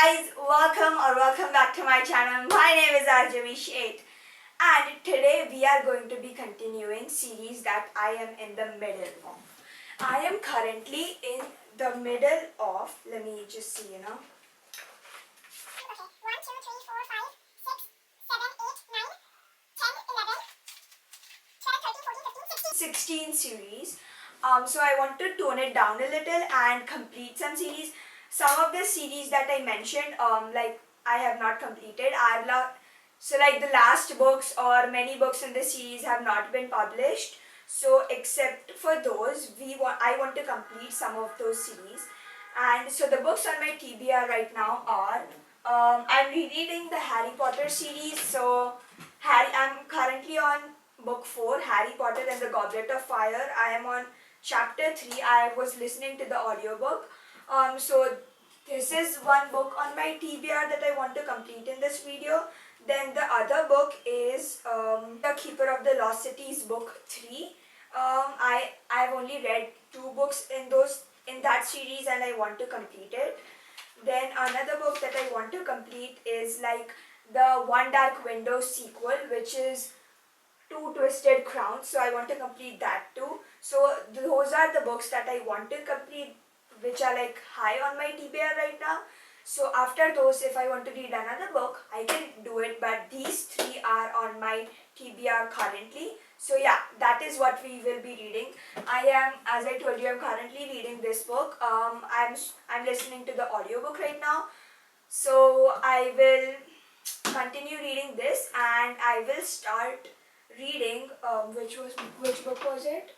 guys, welcome back to my channel. My name is Arjavi Sheth, and today we are going to be continuing series that I am in the middle of. I am currently in the middle of, let me just see, Okay, 1, 2, 3, 4, 5, 6, 7, 8, 9, 10, 11, 12, 13, 14, 15, 16. 16 series. So I want to tone it down a little and complete some series. Some of the series that I mentioned, like I have not completed. So like the last books or many books in the series have not been published. So except for those, I want to complete some of those series. And so the books on my TBR right now are I'm rereading the Harry Potter series. So I'm currently on book 4, Harry Potter and the Goblet of Fire. I am on chapter 3. I was listening to the audiobook. So this is one book on my TBR that I want to complete in this video. Then the other book is The Keeper of the Lost Cities, book 3. I've only read 2 books in that series and I want to complete it. Then another book that I want to complete is like the One Dark Window sequel, which is Two Twisted Crowns. So I want to complete that too. So those are the books that I want to complete, which are like high on my TBR right now. So after those, if I want to read another book, I can do it. But these 3 are on my TBR currently. So yeah, that is what we will be reading. As I told you, I'm currently reading this book. I'm listening to the audiobook right now. So I will continue reading this and I will start reading which book was it?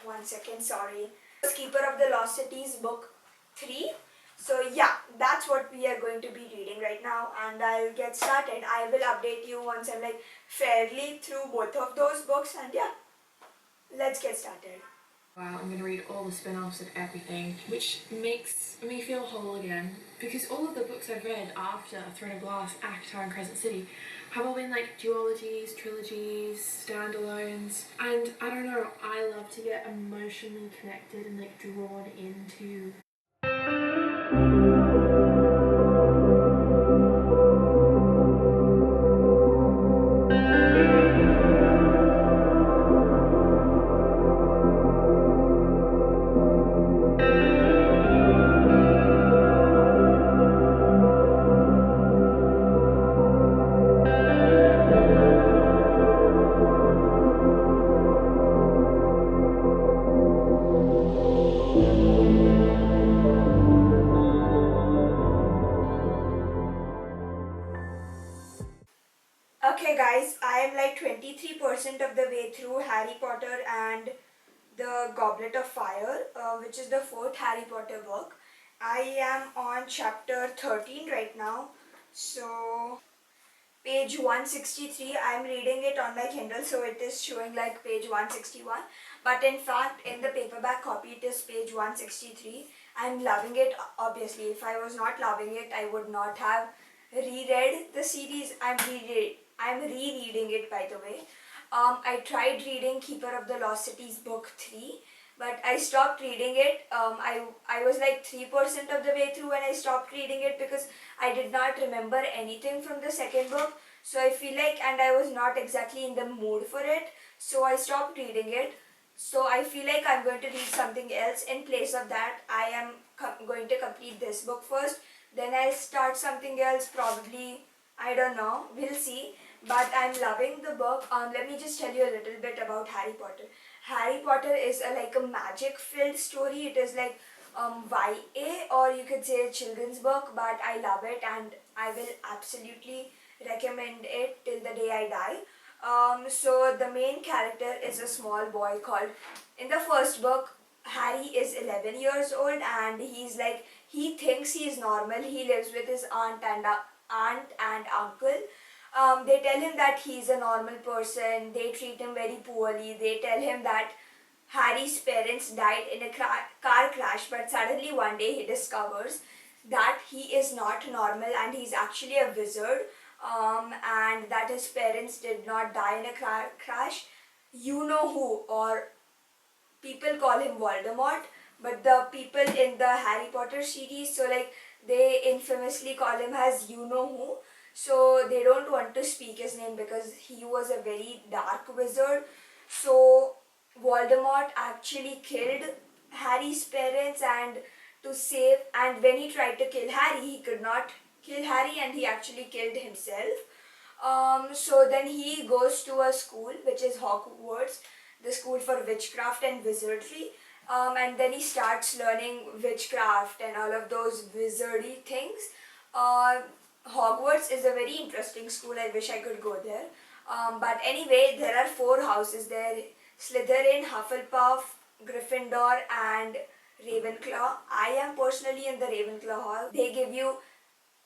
One second, sorry. Keeper of the Lost Cities, book 3. So yeah, that's what we are going to be reading right now and I'll get started. I will update you once I'm like fairly through both of those books and yeah, let's get started. Wow, I'm going to read all the spin-offs and everything, which makes me feel whole again, because all of the books I've read after Throne of Glass, ACOTAR and Crescent City have all been like duologies, trilogies, standalones, and I don't know, I love to get emotionally connected and like drawn into Okay guys, I am like 23% of the way through Harry Potter and the Goblet of Fire, which is the 4th Harry Potter book. I am on chapter 13 right now. So page 163, I am reading it on my Kindle, so it is showing like page 161. But in fact, in the paperback copy, it is page 163. I am loving it, obviously. If I was not loving it, I would not have reread the series. I'm rereading it, by the way. I tried reading Keeper of the Lost Cities, book 3, but I stopped reading it. I was like 3% of the way through when I stopped reading it because I did not remember anything from the second book. So I feel like, and I was not exactly in the mood for it, so I stopped reading it. So I feel like I'm going to read something else in place of that. I am going to complete this book first, then I'll start something else probably. I don't know, we'll see. But I'm loving the book. Let me just tell you a little bit about Harry Potter. Harry Potter is like a magic filled story. It is like YA, or you could say a children's book, but I love it and I will absolutely recommend it till the day I die. So the main character is a small boy called, in the first book, Harry is 11 years old and he thinks he is normal. He lives with his aunt and uncle. They tell him that he's a normal person. They treat him very poorly. They tell him that Harry's parents died in a car crash, but suddenly one day he discovers that he is not normal and he's actually a wizard, and that his parents did not die in a car crash. You know who, or people call him Voldemort, but the people in the Harry Potter series, so like they infamously call him as you know who. So they don't want to speak his name because he was a very dark wizard. So Voldemort actually killed Harry's parents, and to save, and when he tried to kill Harry, he could not kill Harry and he actually killed himself. So then he goes to a school which is Hogwarts, the school for witchcraft and wizardry. And then he starts learning witchcraft and all of those wizardy things. Uh, Hogwarts is a very interesting school. I wish I could go there. But anyway, there are four houses there: Slytherin, Hufflepuff, Gryffindor, and Ravenclaw. I am personally in the Ravenclaw hall. They give you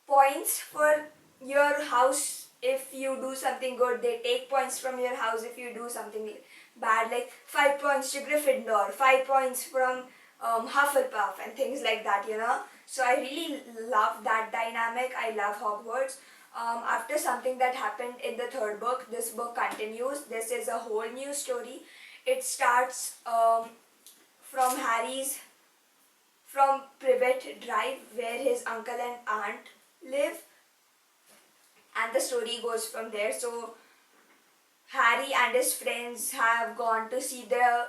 points for your house if you do something good. They take points from your house if you do something bad, like 5 points to Gryffindor, 5 points from Hufflepuff, and things like that, you know. So I really love that dynamic. I love Hogwarts. After something that happened in the third book, this book continues. This is a whole new story. It starts from Harry's from Privet Drive, where his uncle and aunt live, and the story goes from there. So Harry and his friends have gone to see the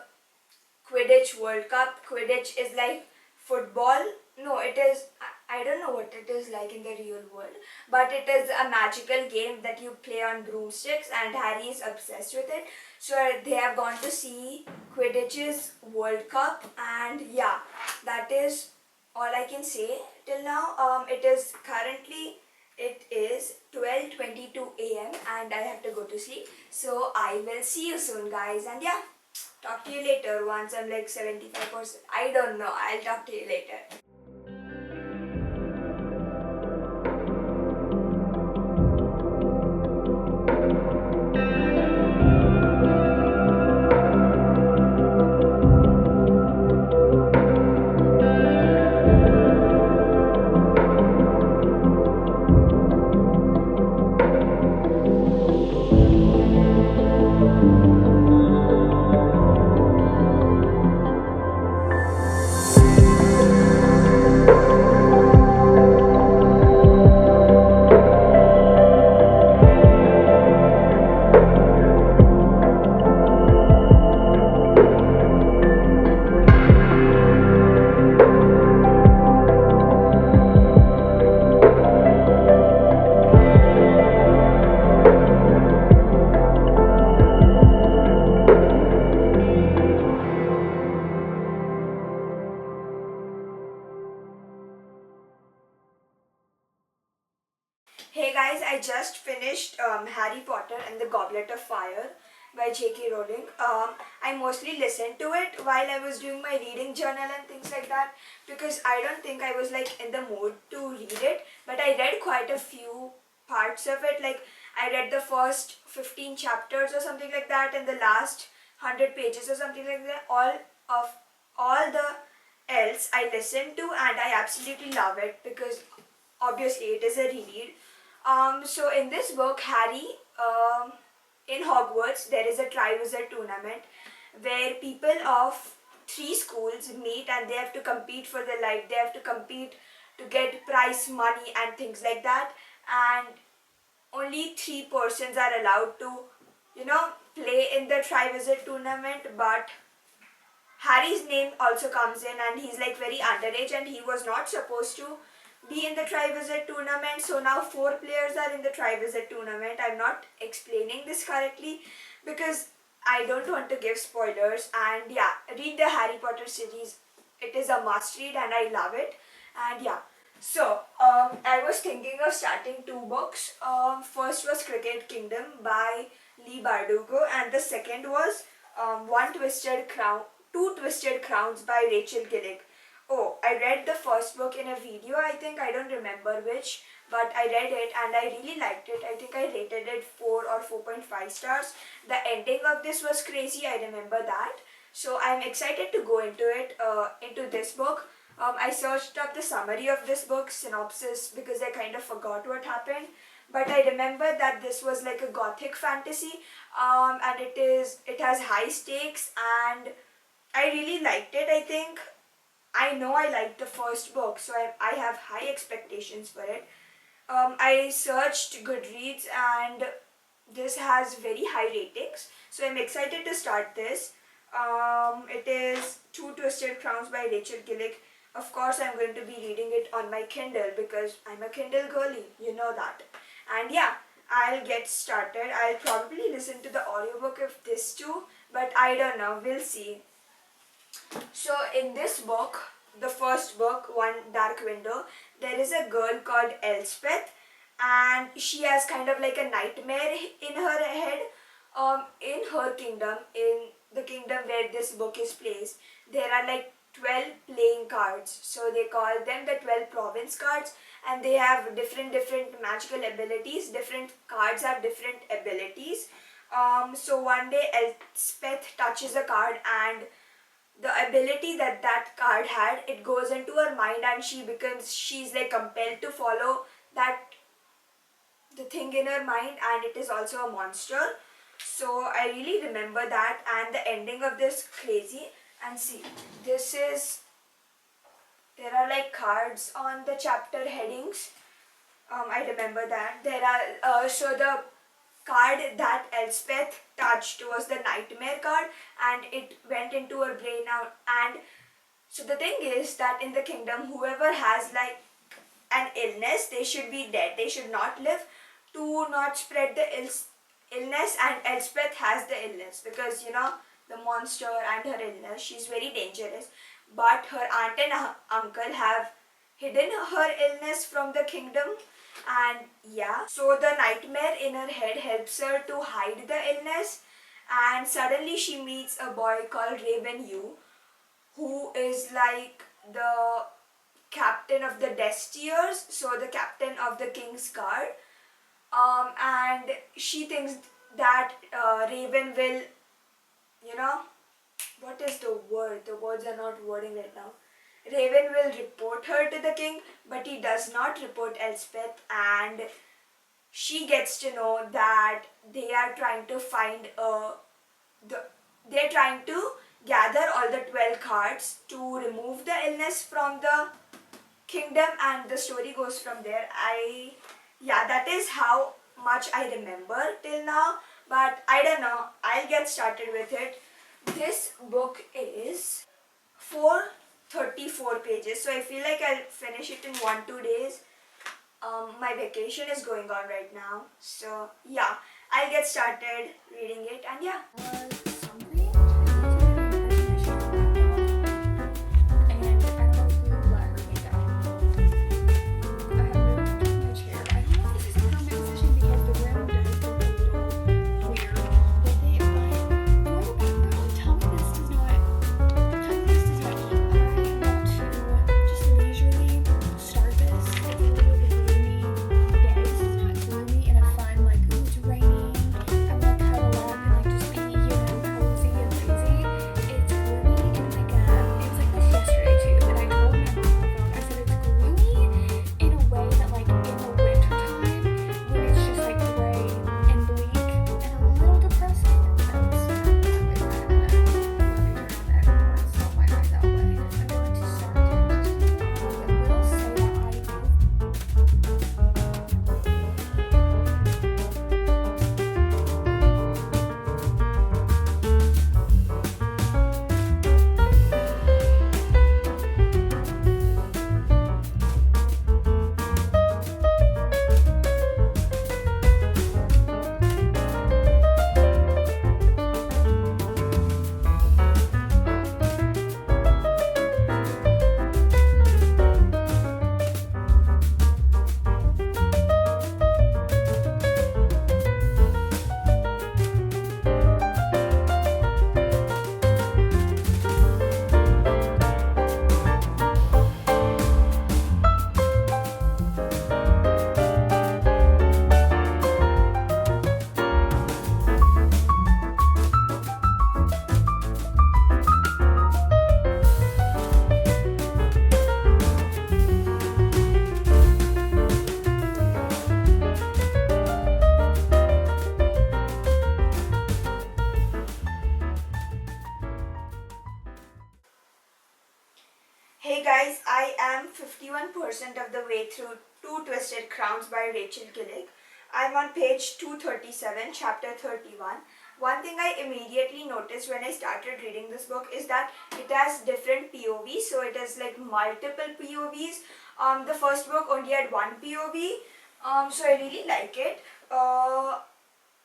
Quidditch World Cup. Quidditch is like football. No, it is. I don't know what it is like in the real world, but it is a magical game that you play on broomsticks, and Harry is obsessed with it. So they have gone to see Quidditch's World Cup, and yeah, that is all I can say till now. It is 12:22 a.m. and I have to go to sleep. So I will see you soon, guys, and yeah. Talk to you later once I'm like 75%. I don't know. I'll talk to you later. Hey guys, I just finished Harry Potter and the Goblet of Fire by J.K. Rowling. I mostly listened to it while I was doing my reading journal and things like that, because I don't think I was like in the mood to read it, but I read quite a few parts of it. Like I read the first 15 chapters or something like that, and the last 100 pages or something like that. All the else I listened to, and I absolutely love it because obviously it is a reread. So in this book, Harry, in Hogwarts, there is a Triwizard tournament where people of three schools meet and they have to compete for their life. They have to compete to get prize money and things like that. And only three persons are allowed to, play in the Triwizard tournament. But Harry's name also comes in, and he's like very underage, and he was not supposed to be in the Triwizard tournament. So now four players are in the Triwizard tournament. I'm not explaining this correctly because I don't want to give spoilers. And yeah, read the Harry Potter series. It is a must read and I love it. And yeah, so I was thinking of starting two books. First was Cricket Kingdom by Lee Bardugo, and the second was Two Twisted Crowns by Rachel Gillick. Oh, I read the first book in a video, I think. I don't remember which, but I read it and I really liked it. I think I rated it 4 or 4.5 stars. The ending of this was crazy, I remember that. So I'm excited to go into this book. I searched up the summary of this book, synopsis, because I kind of forgot what happened. But I remember that this was like a gothic fantasy, and it has high stakes, and I really liked it, I think. I know I liked the first book, so I have high expectations for it. I searched Goodreads and this has very high ratings, so I'm excited to start this. It is Two Twisted Crowns by Rachel Gillick. Of course, I'm going to be reading it on my Kindle because I'm a Kindle girly, you know that. And yeah, I'll get started. I'll probably listen to the audiobook of this too, but I don't know, we'll see. So in this book, the first book, One Dark Window, there is a girl called Elspeth and she has kind of like a nightmare in her head. In her kingdom, in the kingdom where this book is placed, there are like 12 playing cards. So they call them the 12 province cards and they have different magical abilities. Different cards have different abilities. So one day Elspeth touches a card and the ability that that card had, it goes into her mind and she's like compelled to follow that the thing in her mind, and it is also a monster. So I really remember that, and the ending of this crazy. And see, this is, there are like cards on the chapter headings. I remember that there are so the card that Elspeth touched was the nightmare card and it went into her brain now. And so the thing is that in the kingdom, whoever has like an illness, they should be dead, they should not live, to not spread the illness. And Elspeth has the illness because, you know, the monster and her illness, she's very dangerous, but her aunt and uncle have hidden her illness from the kingdom. And yeah, so the nightmare in her head helps her to hide the illness, and suddenly she meets a boy called Raven Yu, who is like the captain of the Destiers, so the captain of the king's guard. And she thinks that Raven will, you know, what is the word? The words are not wording right now. Raven will report her to the king, but he does not report Elspeth, and she gets to know that they are trying to find they're trying to gather all the 12 cards to remove the illness from the kingdom, and the story goes from there. Yeah, that is how much I remember till now, but I don't know, I'll get started with it. This book is 434 pages, so I feel like I'll finish it in 1-2 days. My vacation is going on right now, so yeah, I'll get started reading it. And yeah, Raining, I'm gonna cuddle up and like just be, you know, way through Two Twisted Crowns by Rachel Gillick. I'm on page 237, chapter 31. One thing I immediately noticed when I started reading this book is that it has different POVs, so it has like multiple POVs. The first book only had one POV, so I really like it.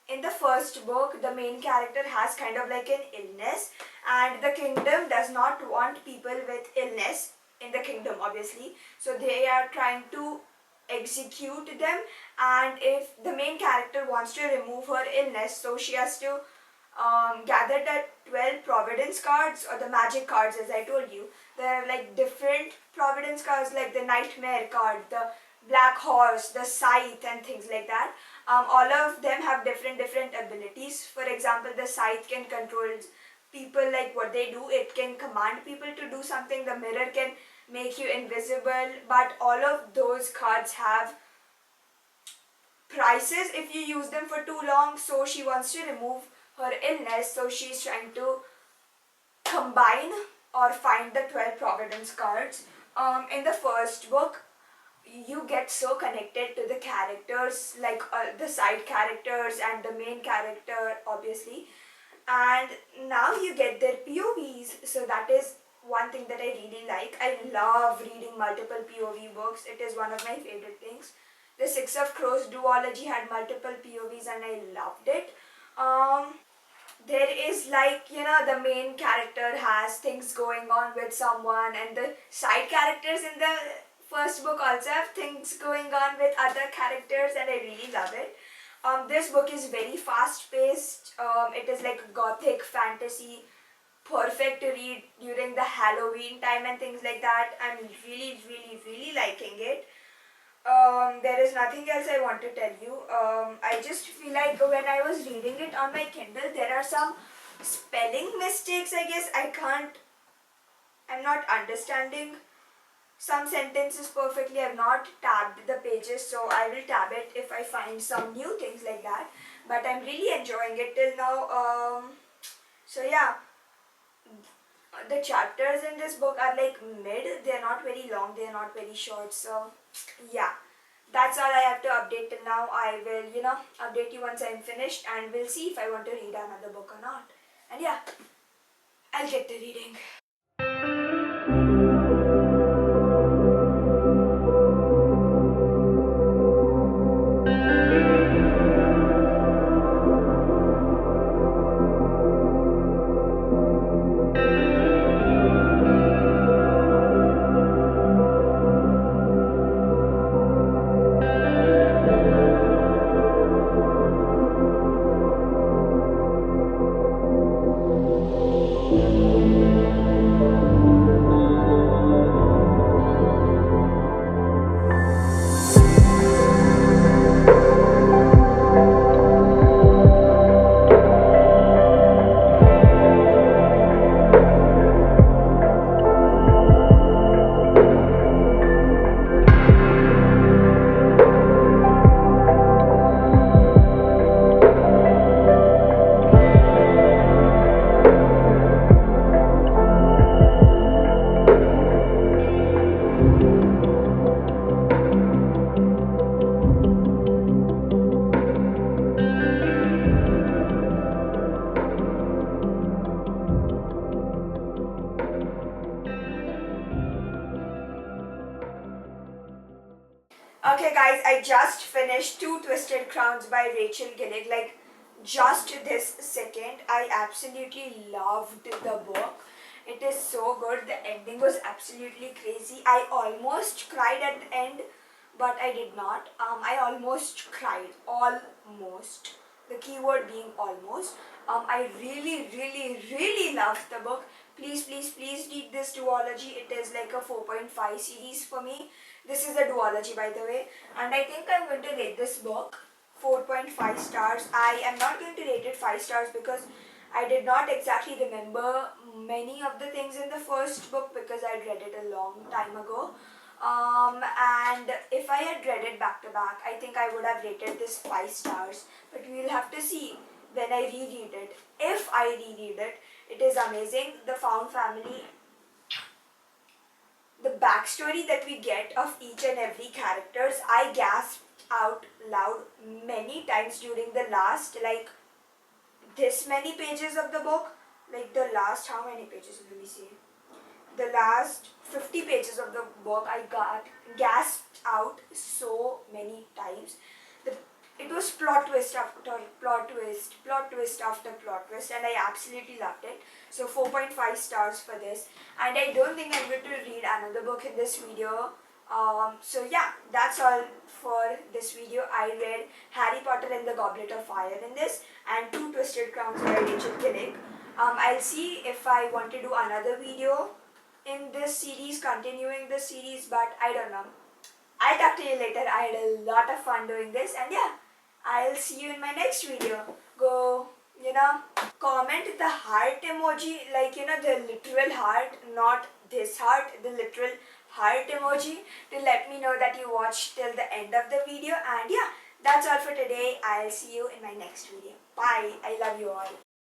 In the first book, the main character has kind of like an illness, and the kingdom does not want people with illness in the kingdom, obviously. So they are trying to execute them, and if the main character wants to remove her illness, so she has to gather the 12 providence cards, or the magic cards, as I told you. There are like different providence cards, like the nightmare card, the black horse, the scythe, and things like that. All of them have different abilities. For example, the scythe can control people, like what they do. It can command people to do something. The mirror can make you invisible. But all of those cards have prices if you use them for too long. So she wants to remove her illness, so she's trying to combine or find the 12 providence cards. In the first book, you get so connected to the characters, like the side characters and the main character, obviously, and now you get their POVs. So that is one thing that I really like. I love reading multiple POV books. It is one of my favorite things. The Six of Crows duology had multiple POVs and I loved it. There is like, the main character has things going on with someone, and the side characters in the first book also have things going on with other characters, and I really love it. This book is very fast paced. It is like gothic fantasy, perfect to read during the Halloween time and things like that. I'm really liking it. There is nothing else I want to tell you. I just feel like when I was reading it on my Kindle, there are some spelling mistakes, I guess. I'm not understanding some sentences perfectly. I've not tabbed the pages, so I will tab it if I find some new things like that. But I'm really enjoying it till now. So yeah, the chapters in this book are like mid. They're not very long, they're not very short. So yeah, that's all I have to update till now. I will, update you once I'm finished, and we'll see if I want to read another book or not. And yeah, I'll get to reading. Okay guys, I just finished Two Twisted Crowns by Rachel Gillick, like just this second. I absolutely loved the book. It is so good. The ending was absolutely crazy. I almost cried at the end, but I did not. I almost cried. Almost. The keyword being almost. I really loved the book. Please read this duology. It is like a 4.5 series for me. This is a duology, by the way, and I think I'm going to rate this book 4.5 stars. I am not going to rate it 5 stars because I did not exactly remember many of the things in the first book because I read it a long time ago. And if I had read it back to back, I think I would have rated this 5 stars. But we will have to see when I reread it. If I reread it, it is amazing. The found family the backstory that we get of each and every characters, I gasped out loud many times during the last like this many pages of the book. Like the last how many pages? Let me see. The last 50 pages of the book, I got gasped out so many times. The, it was plot twist after plot twist, plot twist after plot twist, and I absolutely loved it. So 4.5 stars for this. And I don't think I'm going to read another book in this video. So yeah, that's all for this video. I read Harry Potter and the Goblet of Fire in this, and Two Twisted Crowns by Rachel Kinnick. I'll see if I want to do another video in this series, continuing this series, but I don't know. I'll talk to you later. I had a lot of fun doing this, and yeah, I'll see you in my next video. Go, comment the heart emoji, like, the literal heart, not this heart, the literal heart emoji, to let me know that you watched till the end of the video. And yeah, that's all for today. I'll see you in my next video. Bye. I love you all.